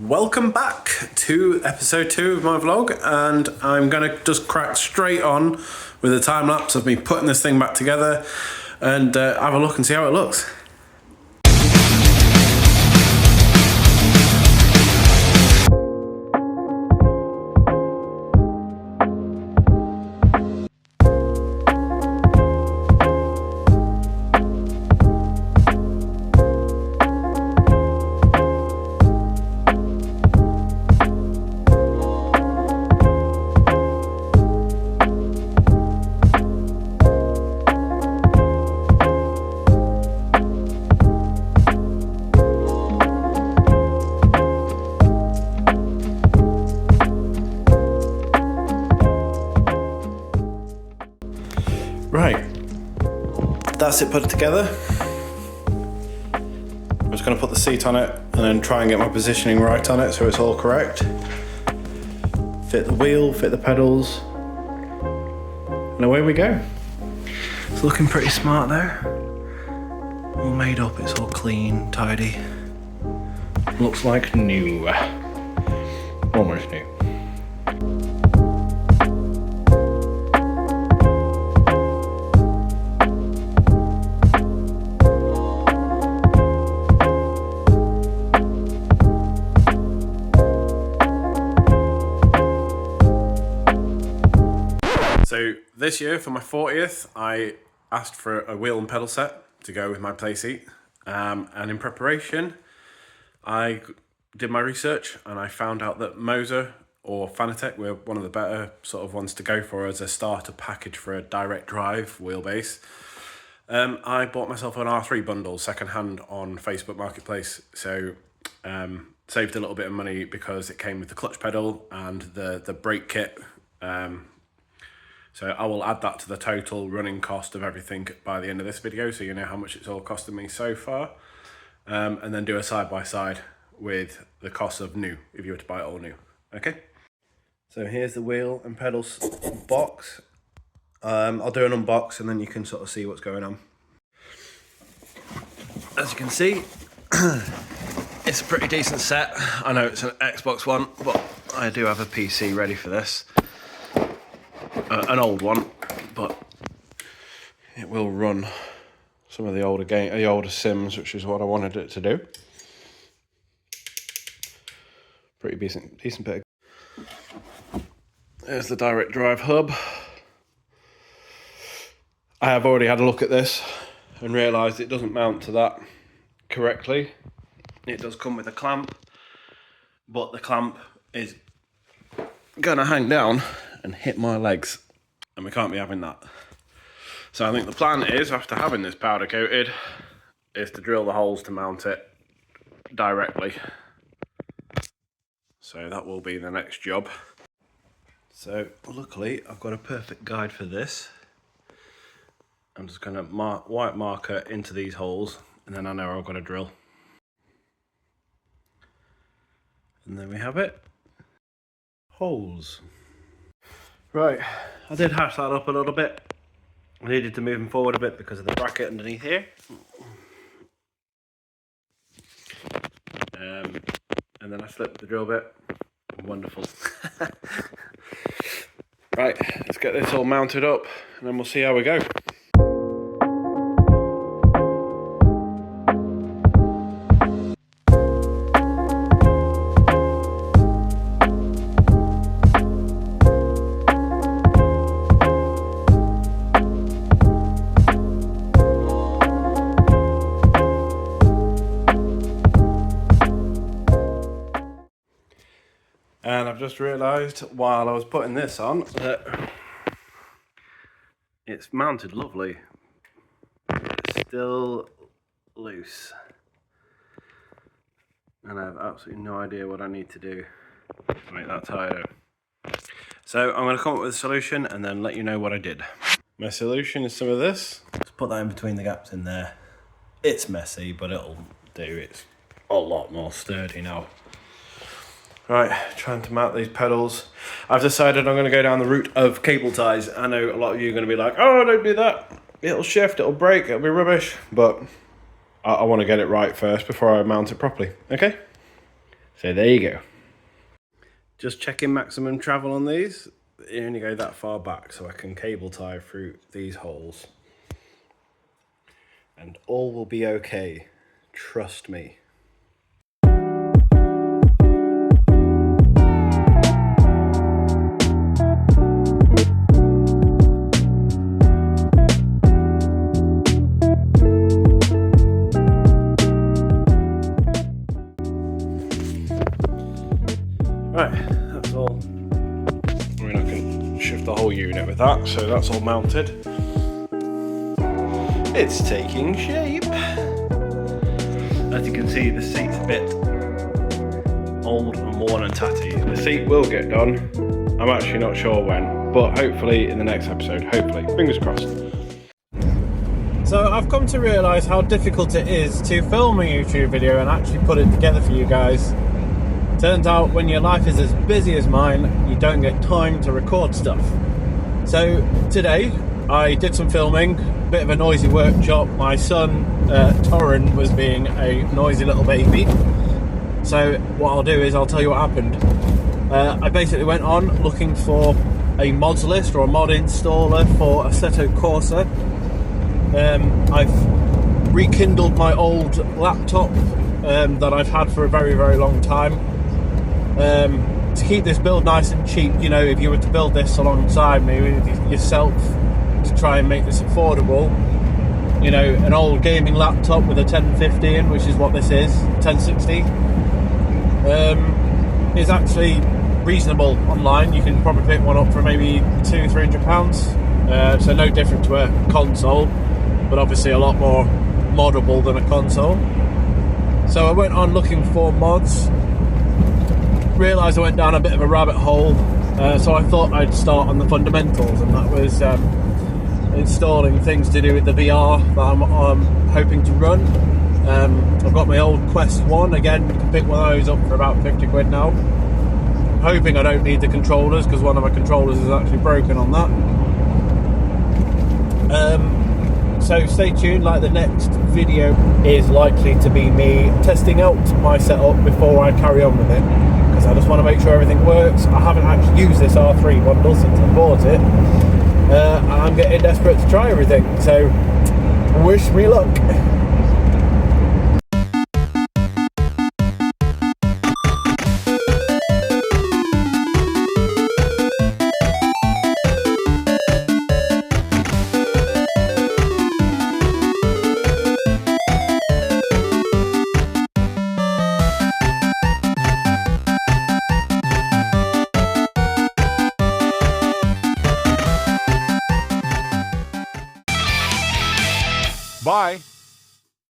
Welcome back to episode 2 of my vlog, and I'm gonna just crack straight on with a time lapse of me putting this thing back together and have a look and see how it looks. Right, that's it put together. I'm just going to put the seat on it and then try and get my positioning right on it so it's all correct. Fit the wheel, fit the pedals, and away we go. It's looking pretty smart though. All made up, it's all clean, tidy. Looks like new. Almost new. So this year for my 40th, I asked for a wheel and pedal set to go with my playseat. And in preparation, I did my research and I found out that Moser or Fanatec were one of the better sort of ones to go for as a starter package for a direct drive wheelbase. I bought myself an R3 bundle secondhand on Facebook Marketplace. So saved a little bit of money because it came with the clutch pedal and the brake kit. So I will add that to the total running cost of everything by the end of this video, so you know how much it's all costing me so far. And then do a side-by-side with the cost of new, if you were to buy it all new, okay? So here's the wheel and pedals box. I'll do an unbox and then you can sort of see what's going on. As you can see, it's a pretty decent set. I know it's an Xbox One, but I do have a PC ready for this. An old one, but it will run some of the older Sims, which is what I wanted it to do. Pretty decent bit. There's the direct drive hub. I have already had a look at this and realised it doesn't mount to that correctly. It does come with a clamp, but the clamp is gonna hang down and hit my legs, and we can't be having that. So I think the plan is, after having this powder coated, is to drill the holes to mount it directly. So that will be the next job. So luckily I've got a perfect guide for this. I'm just going to white marker into these holes, and then I know I've got to drill. And then we have it. Holes. Right, I did hash that up a little bit. I needed to move them forward a bit because of the bracket underneath here. And then I slipped the drill bit. Wonderful. Right, let's get this all mounted up and then we'll see how we go. And I've just realised while I was putting this on that it's mounted lovely. It's still loose. And I have absolutely no idea what I need to do to make that tighter. So I'm going to come up with a solution and then let you know what I did. My solution is some of this. Just put that in between the gaps in there. It's messy, but it'll do. It's a lot more sturdy now. Right, trying to mount these pedals. I've decided I'm going to go down the route of cable ties. I know a lot of you are going to be like, oh, don't do that. It'll shift, it'll break, it'll be rubbish. But I want to get it right first before I mount it properly, okay? So there you go. Just checking maximum travel on these. They only go that far back, so I can cable tie through these holes. And all will be okay. Trust me. Right, that's all. I mean, I can shift the whole unit with that, so that's all mounted. It's taking shape. As you can see, the seat's a bit old and worn and tatty. The seat will get done. I'm actually not sure when, but hopefully in the next episode. Hopefully, fingers crossed. So I've come to realise how difficult it is to film a YouTube video and actually put it together for you guys. Turns out when your life is as busy as mine, you don't get time to record stuff. So today I did some filming, a bit of a noisy workshop. My son Torrin was being a noisy little baby. So what I'll do is I'll tell you what happened. I basically went on looking for a mods list or a mod installer for Assetto Corsa. I've rekindled my old laptop that I've had for a very, very long time. To keep this build nice and cheap, you know, if you were to build this alongside me with yourself to try and make this affordable, you know, an old gaming laptop with a 1050, which is what this is, 1060, is actually reasonable online. You can probably pick one up for maybe £200-300, so no different to a console, but obviously a lot more moddable than a console. So I went on looking for mods. Realised I went down a bit of a rabbit hole, so I thought I'd start on the fundamentals, and that was installing things to do with the VR that I'm hoping to run. I've got my old Quest 1, again, you can pick one of those up for about 50 quid now. I'm hoping I don't need the controllers, because one of my controllers is actually broken on that. So stay tuned, like the next video is likely to be me testing out my setup before I carry on with it. I just want to make sure everything works. I haven't actually used this R3 bundle since I bought it, and I'm getting desperate to try everything, so wish me luck. Bye.